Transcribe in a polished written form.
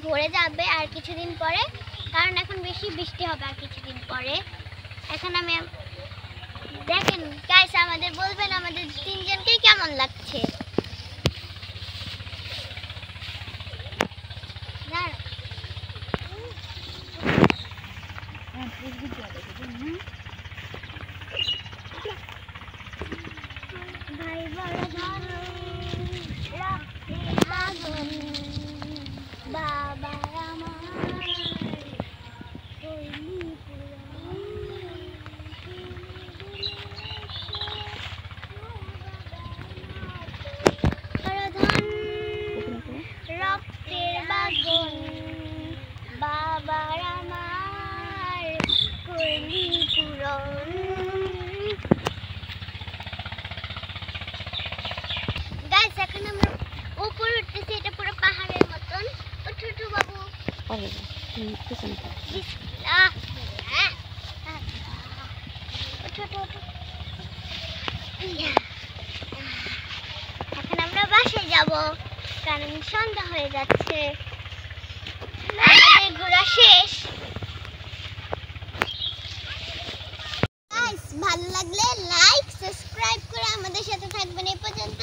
ভরে যাবে আর কিছুদিন পরে, কারণ এখন বেশি বৃষ্টি হবে আর কিছুদিন পরে। এখন আমি দেখেন গাইস, আমাদের বলবেন আমাদের তিনজনকে কেমন লাগছে। ভাই বড় ধন রাখতে আগুন, বাবা আমার রক্তের বাঁধন, বাবার আমার করলি পূরণ। গাইস এখন আমরা উপরে উঠতেছি, এটা পুরো পাহাড়ের মতন। ওঠো ওঠো বাবু। বিসমিল্লাহ। ওঠো ওঠো ওঠো। এখন আমরা বাসায় যাব, কারণ সন্ধ্যা হয়ে যাচ্ছে, আমাদের ঘোরা শেষ। গাইস ভালো লাগলে লাইক সাবস্ক্রাইব করে আমাদের সাথে থাকবেন। এই পর্যন্ত।